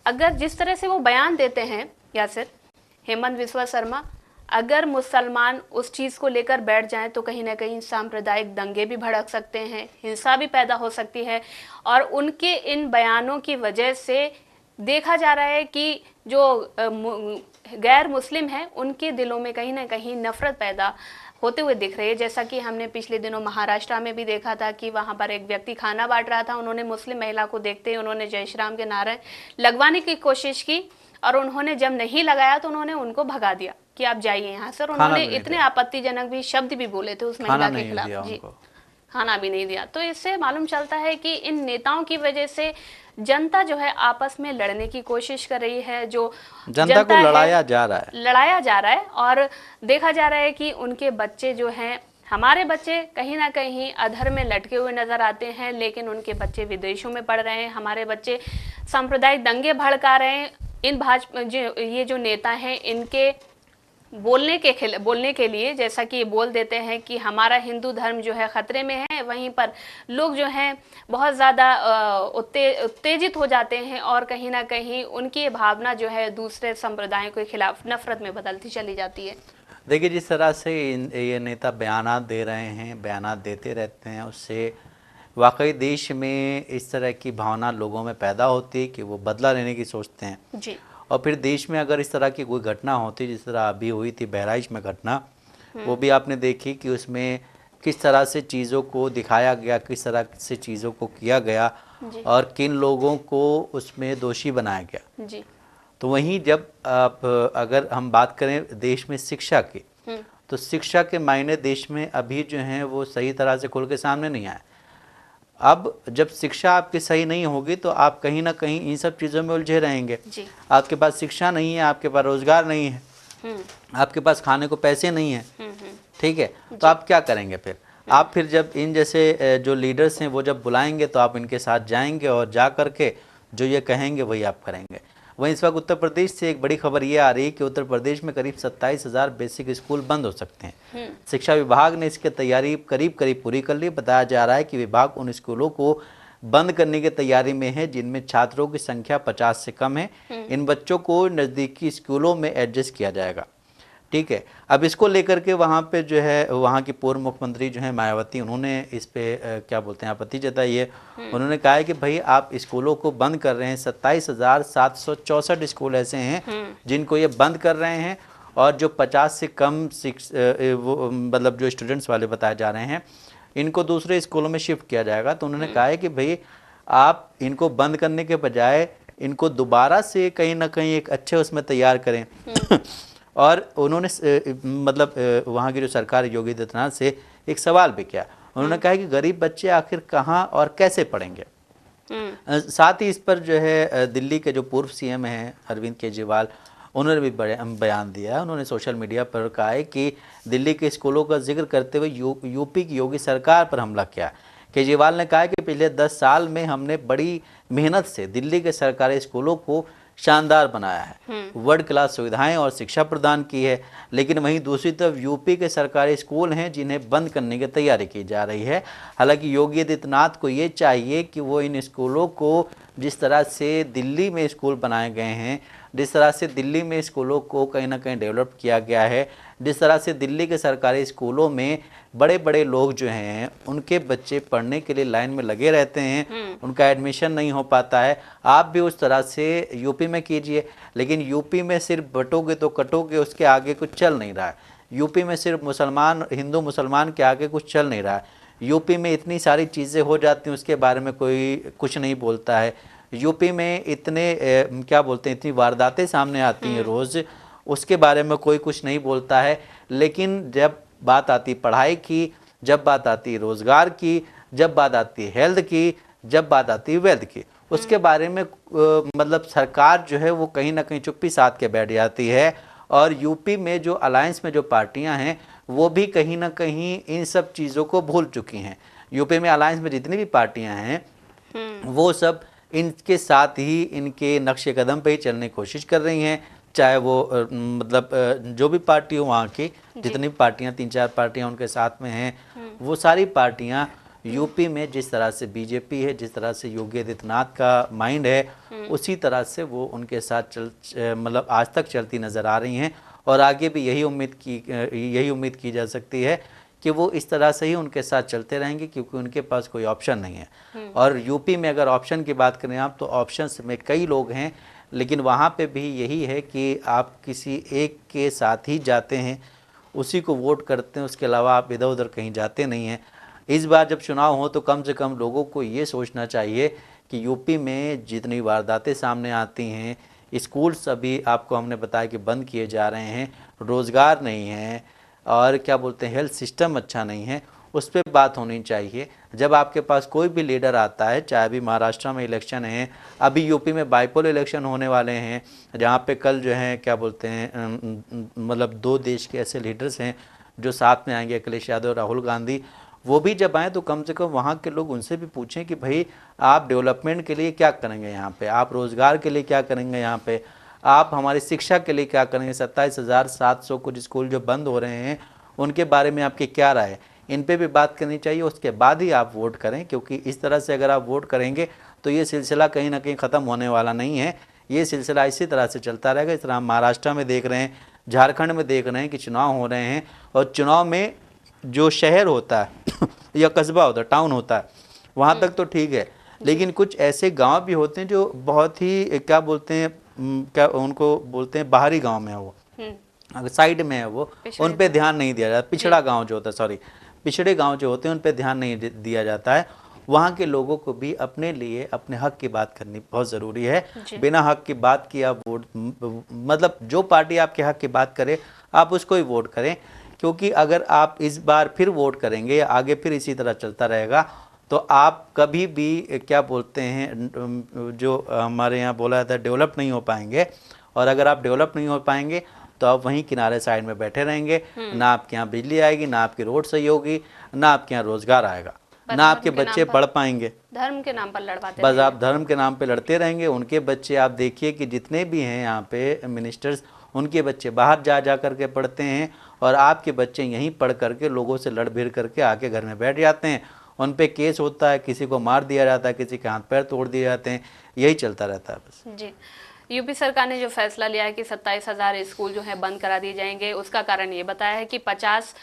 अगर जिस तरह से वो बयान देते हैं यासिर, हेमंत बिस्वा शर्मा, अगर मुसलमान उस चीज़ को लेकर बैठ जाएं तो कहीं ना कहीं सांप्रदायिक दंगे भी भड़क सकते हैं, हिंसा भी पैदा हो सकती है। और उनके इन बयानों की वजह से देखा जा रहा है कि जो गैर मुस्लिम हैं उनके दिलों में कहीं ना कहीं नफरत पैदा होते हुए दिख रही है। जैसा कि हमने पिछले दिनों महाराष्ट्र में भी देखा था कि वहां पर एक व्यक्ति खाना बांट रहा था, उन्होंने मुस्लिम महिला को देखते ही उन्होंने जय श्री राम के नारे लगवाने की कोशिश की, और उन्होंने जब नहीं लगाया तो उन्होंने उनको भगा दिया कि आप जाइए यहाँ से। और उन्होंने इतने आपत्तिजनक भी शब्द भी बोले थे उस महिला के खिलाफ। जी, खाना भी नहीं दिया। तो इससे मालूम चलता है कि इन नेताओं की वजह से जनता जो है आपस में लड़ने की कोशिश कर रही है, जो जनता को लड़ाया जा रहा है। और देखा जा रहा है कि उनके बच्चे जो हैं, हमारे बच्चे कहीं ना कहीं अधर में लटके हुए नजर आते हैं, लेकिन उनके बच्चे विदेशों में पढ़ रहे हैं, हमारे बच्चे सांप्रदायिक दंगे भड़का रहे हैं। इन ये जो नेता हैं, इनके बोलने के लिए जैसा कि ये बोल देते हैं कि हमारा हिंदू धर्म जो है खतरे में है, वहीं पर लोग जो हैं बहुत ज़्यादा उत्तेजित हो जाते हैं, और कहीं ना कहीं उनकी भावना जो है दूसरे संप्रदायों के खिलाफ नफरत में बदलती चली जाती है। देखिए, जिस तरह से ये नेता बयानात दे रहे हैं, बयानात देते रहते हैं, उससे वाकई देश में इस तरह की भावना लोगों में पैदा होती है कि वो बदला लेने की सोचते हैं जी। और फिर देश में अगर इस तरह की कोई घटना होती, जिस तरह अभी हुई थी बहराइच में घटना, वो भी आपने देखी कि उसमें किस तरह से चीज़ों को दिखाया गया, किस तरह से चीज़ों को किया गया और किन लोगों को उसमें दोषी बनाया गया जी। तो वहीं जब आप अगर हम बात करें देश में शिक्षा की, तो शिक्षा के मायने देश में अभी जो हैं वो सही तरह से खुल के सामने नहीं आए। अब जब शिक्षा आपकी सही नहीं होगी तो आप कहीं ना कहीं इन सब चीज़ों में उलझे रहेंगे। आपके पास शिक्षा नहीं है, आपके पास रोजगार नहीं है, आपके पास खाने को पैसे नहीं है, ठीक है, तो आप क्या करेंगे फिर? आप फिर जब इन जैसे जो लीडर्स हैं वो जब बुलाएंगे तो आप इनके साथ जाएंगे और जा करके जो ये कहेंगे वही आप करेंगे। वहीं इस वक्त उत्तर प्रदेश से एक बड़ी खबर ये आ रही है कि उत्तर प्रदेश में करीब 27,000 बेसिक स्कूल बंद हो सकते हैं। शिक्षा विभाग ने इसकी तैयारी करीब पूरी कर ली। बताया जा रहा है कि विभाग उन स्कूलों को बंद करने की तैयारी में है जिनमें छात्रों की संख्या 50 से कम है। इन बच्चों को नज़दीकी स्कूलों में एडजस्ट किया जाएगा, ठीक है। अब इसको लेकर के वहाँ पे जो है वहाँ की पूर्व मुख्यमंत्री जो है मायावती, उन्होंने इस पे क्या बोलते हैं आपत्ति जताई है। उन्होंने कहा है कि भाई आप स्कूलों को बंद कर रहे हैं, 27,764 स्कूल ऐसे हैं जिनको ये बंद कर रहे हैं, और जो 50 से कम वो मतलब जो स्टूडेंट्स वाले बताए जा रहे हैं इनको दूसरे स्कूलों में शिफ्ट किया जाएगा। तो उन्होंने कहा है कि भाई आप इनको बंद करने के बजाय इनको दोबारा से कहीं ना कहीं एक अच्छे उसमें तैयार करें। और उन्होंने मतलब वहाँ की जो सरकार योगी आदित्यनाथ से एक सवाल भी किया। उन्होंने कहा कि गरीब बच्चे आखिर कहाँ और कैसे पढ़ेंगे। साथ ही इस पर जो है दिल्ली के जो पूर्व सीएम हैं अरविंद केजरीवाल, उन्होंने भी बयान दिया है। उन्होंने सोशल मीडिया पर कहा है कि दिल्ली के स्कूलों का जिक्र करते हुए यूपी की योगी सरकार पर हमला किया। केजरीवाल ने कहा कि पिछले 10 साल में हमने बड़ी मेहनत से दिल्ली के सरकारी स्कूलों को शानदार बनाया है, वर्ल्ड क्लास सुविधाएं और शिक्षा प्रदान की है, लेकिन वहीं दूसरी तरफ यूपी के सरकारी स्कूल हैं जिन्हें बंद करने की तैयारी की जा रही है। हालांकि योगी आदित्यनाथ को ये चाहिए कि वो इन स्कूलों को जिस तरह से दिल्ली में स्कूल बनाए गए हैं, जिस तरह से दिल्ली में स्कूलों को कहीं ना कहीं डेवलप किया गया है, जिस तरह से दिल्ली के सरकारी स्कूलों में बड़े बड़े लोग जो हैं उनके बच्चे पढ़ने के लिए लाइन में लगे रहते हैं, उनका एडमिशन नहीं हो पाता है, आप भी उस तरह से यूपी में कीजिए। लेकिन यूपी में सिर्फ बटोगे तो कटोगे, उसके आगे कुछ चल नहीं रहा है। यूपी में सिर्फ हिंदू मुसलमान के आगे कुछ चल नहीं रहा है। यूपी में इतनी सारी चीज़ें हो जाती हैं उसके बारे में कोई कुछ नहीं बोलता है। यूपी में इतने क्या बोलते हैं, इतनी वारदातें सामने आती हैं रोज़, उसके बारे में कोई कुछ नहीं बोलता है। लेकिन जब बात आती पढ़ाई की, जब बात आती रोज़गार की, जब बात आती हेल्थ की, जब बात आती वेल्थ की, उसके बारे में मतलब सरकार जो है वो कहीं ना कहीं चुप्पी साध के बैठ जाती है और यूपी में जो अलायंस में जो पार्टियां हैं वो भी कहीं ना कहीं इन सब चीज़ों को भूल चुकी हैं। यूपी में अलायंस में जितनी भी पार्टियां हैं वो सब इनके साथ ही इनके नक्शे कदम पे ही चलने की कोशिश कर रही हैं, चाहे वो मतलब जो भी पार्टी हो वहाँ की, जितनी भी पार्टियां 3-4 पार्टियां उनके साथ में हैं, वो सारी पार्टियां यूपी में जिस तरह से बीजेपी है, जिस तरह से योगी आदित्यनाथ का माइंड है, उसी तरह से वो उनके साथ मतलब आज तक चलती नज़र आ रही हैं। और आगे भी यही उम्मीद की जा सकती है कि वो इस तरह से ही उनके साथ चलते रहेंगे, क्योंकि उनके पास कोई ऑप्शन नहीं है। और यूपी में अगर ऑप्शन की बात करें आप, तो ऑप्शंस में कई लोग हैं, लेकिन वहाँ पे भी यही है कि आप किसी एक के साथ ही जाते हैं, उसी को वोट करते हैं, उसके अलावा आप इधर उधर कहीं जाते नहीं हैं। इस बार जब चुनाव हो तो कम से कम लोगों को ये सोचना चाहिए कि यूपी में जितनी वारदातें सामने आती हैं, स्कूल्स अभी आपको हमने बताया कि बंद किए जा रहे हैं, रोज़गार नहीं है और क्या बोलते हैं हेल्थ सिस्टम अच्छा नहीं है, उस पर बात होनी चाहिए। जब आपके पास कोई भी लीडर आता है, चाहे अभी महाराष्ट्र में इलेक्शन है, अभी यूपी में बाइपोल इलेक्शन होने वाले हैं, जहाँ पे कल जो है क्या बोलते हैं मतलब 2 देश के ऐसे लीडर्स हैं जो साथ में आएंगे, अखिलेश यादव और राहुल गांधी। वो भी जब आएँ तो कम से कम वहाँ के लोग उनसे भी पूछें कि भाई आप डेवलपमेंट के लिए क्या करेंगे यहाँ पे, आप रोज़गार के लिए क्या करेंगे यहाँ पे, आप हमारी शिक्षा के लिए क्या करेंगे। 27,700 कुछ स्कूल जो बंद हो रहे हैं उनके बारे में आपकी क्या राय है, इन पे भी बात करनी चाहिए, उसके बाद ही आप वोट करें। क्योंकि इस तरह से अगर आप वोट करेंगे तो ये सिलसिला कहीं ना कहीं ख़त्म होने वाला नहीं है, ये सिलसिला इसी तरह से चलता रहेगा। इस तरह हम महाराष्ट्र में देख रहे हैं, झारखंड में देख रहे हैं कि चुनाव हो रहे हैं, और चुनाव में जो शहर होता है या कस्बा होता है, टाउन होता है, वहाँ तक तो ठीक है, लेकिन कुछ ऐसे गांव भी होते हैं जो बहुत ही क्या बोलते हैं क्या उनको बोलते हैं बाहरी गांव में है वो, अगर साइड में है वो, उन पे ध्यान नहीं दिया जाता। पिछड़ा गांव जो होता है, सॉरी, पिछड़े गांव जो होते हैं उन पे ध्यान नहीं दिया जाता है। वहाँ के लोगों को भी अपने लिए अपने हक की बात करनी बहुत ज़रूरी है। बिना हक की बात किए आप वोट, मतलब जो पार्टी आपके हक की बात करे आप उसको ही वोट करें। क्योंकि अगर आप इस बार फिर वोट करेंगे या आगे फिर इसी तरह चलता रहेगा तो आप कभी भी क्या बोलते हैं जो हमारे यहाँ बोला जाता है डेवलप नहीं हो पाएंगे। और अगर आप डेवलप नहीं हो पाएंगे तो आप वहीं किनारे साइड में बैठे रहेंगे, ना आपके यहाँ बिजली आएगी, ना आपकी रोड सही होगी, ना आपके यहाँ रोजगार आएगा, ना आपके बच्चे पढ़ पाएंगे। धर्म के नाम पर लड़वाते बस आप धर्म के नाम पे लड़ते रहेंगे। उनके बच्चे आप देखिए कि जितने भी हैं यहाँ पे मिनिस्टर्स, उनके बच्चे बाहर जा करके पढ़ते हैं और आपके बच्चे यहीं पढ़ करके लोगों से लड़ भिड़ करके आके घर में बैठ जाते हैं। उन पे केस होता है, किसी को मार दिया जाता है, किसी के हाथ पैर तोड़ दिए जाते हैं, यही चलता रहता है बस। जी, यूपी सरकार ने जो फैसला लिया है कि 27,000 स्कूल जो है बंद करा दिए जाएंगे, उसका कारण ये बताया है कि 50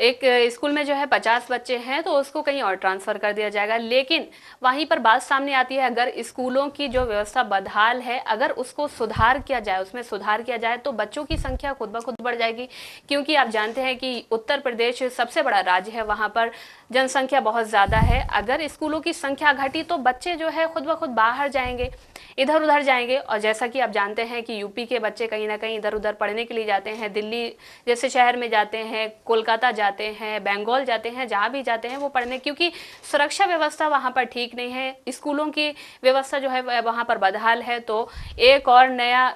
एक स्कूल में जो है 50 बच्चे हैं तो उसको कहीं और ट्रांसफ़र कर दिया जाएगा। लेकिन वहीं पर बात सामने आती है, अगर स्कूलों की जो व्यवस्था बदहाल है, अगर उसको सुधार किया जाए, उसमें सुधार किया जाए तो बच्चों की संख्या खुद ब खुद बढ़ जाएगी। क्योंकि आप जानते हैं कि उत्तर प्रदेश सबसे बड़ा राज्य है, वहाँ पर जनसंख्या बहुत ज़्यादा है। अगर स्कूलों की संख्या घटी तो बच्चे जो है खुद ब खुद बाहर जाएंगे, इधर उधर जाएंगे। और जैसा कि आप जानते हैं कि यूपी के बच्चे कहीं ना कहीं इधर उधर पढ़ने के लिए जाते हैं, दिल्ली जैसे शहर में जाते हैं, कोलकाता जाते हैं, बंगाल जाते हैं, जहाँ भी जाते हैं वो पढ़ने, क्योंकि सुरक्षा व्यवस्था वहाँ पर ठीक नहीं है, स्कूलों की व्यवस्था जो है वहाँ पर बदहाल है। तो एक और नया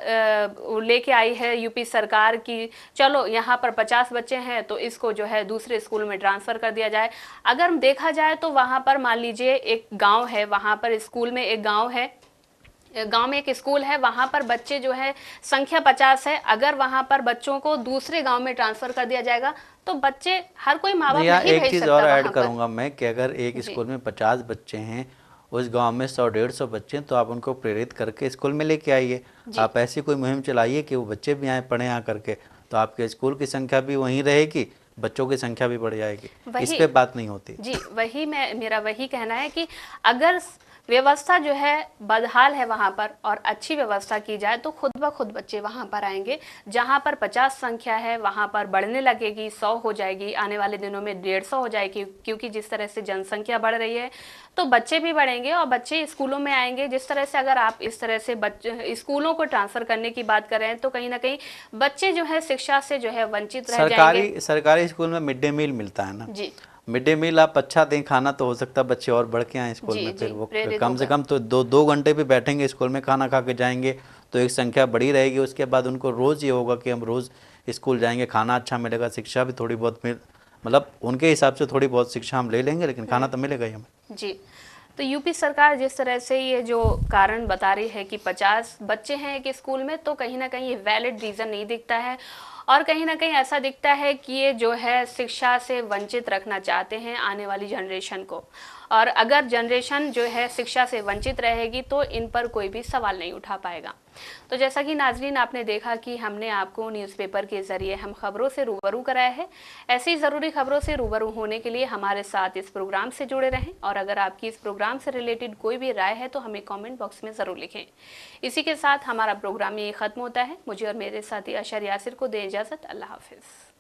लेके आई है यूपी सरकार की चलो यहाँ पर 50 बच्चे हैं तो इसको जो है दूसरे स्कूल में ट्रांसफ़र कर दिया जाए। अगर देखा जाए तो वहाँ पर मान लीजिए एक गाँव है, वहाँ पर स्कूल में एक गाँव है, गांव में एक स्कूल है, वहां पर बच्चे जो है संख्या 50 है। अगर वहां पर बच्चों को दूसरे गांव में ट्रांसफर कर दिया जाएगा तो बच्चे, हर कोई माँ बाप नहीं भेज सकता। एक चीज़ और ऐड करूंगा मैं कि अगर एक स्कूल में 50 बच्चे हैं, उस गांव में 100-150 बच्चे हैं, तो आप उनको प्रेरित करके स्कूल में लेके आइए। आप ऐसी कोई मुहिम चलाइए कि वो बच्चे भी आए पढ़े आ करके, तो आपके स्कूल की संख्या भी वहीं रहेगी, बच्चों की संख्या भी बढ़ जाएगी। इस पे बात नहीं होती। जी, मेरा वही कहना है कि अगर व्यवस्था जो है बदहाल है वहाँ पर और अच्छी व्यवस्था की जाए तो खुद ब खुद बच्चे वहाँ पर आएंगे। जहाँ पर 50 संख्या है वहाँ पर बढ़ने लगेगी, 100 हो जाएगी, आने वाले दिनों में 150 हो जाएगी। क्योंकि जिस तरह से जनसंख्या बढ़ रही है तो बच्चे भी बढ़ेंगे और बच्चे स्कूलों में आएंगे। जिस तरह से अगर आप इस तरह से बच्चे स्कूलों को ट्रांसफ़र करने की बात कर रहे हैं तो कहीं ना कहीं बच्चे जो है शिक्षा से जो है वंचित रह जाएंगे। सरकारी स्कूल में मिड डे मील मिलता है ना जी, मिड डे मील आप अच्छा दें खाना तो हो सकता है बच्चे और बढ़ के आए स्कूल में, फिर वो कम से कम तो 2 घंटे भी बैठेंगे स्कूल में, खाना खा के जाएंगे तो एक संख्या बड़ी रहेगी। उसके बाद उनको रोज़ ये होगा कि हम रोज़ स्कूल जाएंगे, खाना अच्छा मिलेगा, शिक्षा भी थोड़ी बहुत मतलब उनके हिसाब से थोड़ी बहुत शिक्षा हम ले लेंगे, लेकिन खाना तो मिलेगा ही हमें। जी। तो यूपी सरकार जिस तरह से ये जो कारण बता रही है कि 50 बच्चे हैं एक स्कूल में, तो कहीं ना कहीं ये वैलिड रीज़न नहीं दिखता है, और कहीं ना कहीं ऐसा दिखता है कि ये जो है शिक्षा से वंचित रखना चाहते हैं आने वाली जनरेशन को। और अगर जनरेशन जो है शिक्षा से वंचित रहेगी तो इन पर कोई भी सवाल नहीं उठा पाएगा। तो जैसा कि नाजरीन आपने देखा कि हमने आपको न्यूज़पेपर के ज़रिए हम खबरों से रूबरू कराया है। ऐसी ज़रूरी खबरों से रूबरू होने के लिए हमारे साथ इस प्रोग्राम से जुड़े रहें, और अगर आपकी इस प्रोग्राम से रिलेटेड कोई भी राय है तो हमें कमेंट बॉक्स में ज़रूर लिखें। इसी के साथ हमारा प्रोग्राम ये ख़त्म होता है। मुझे और मेरे साथी अशर यासिर को दें इजाज़त। अल्लाह हाफिज़।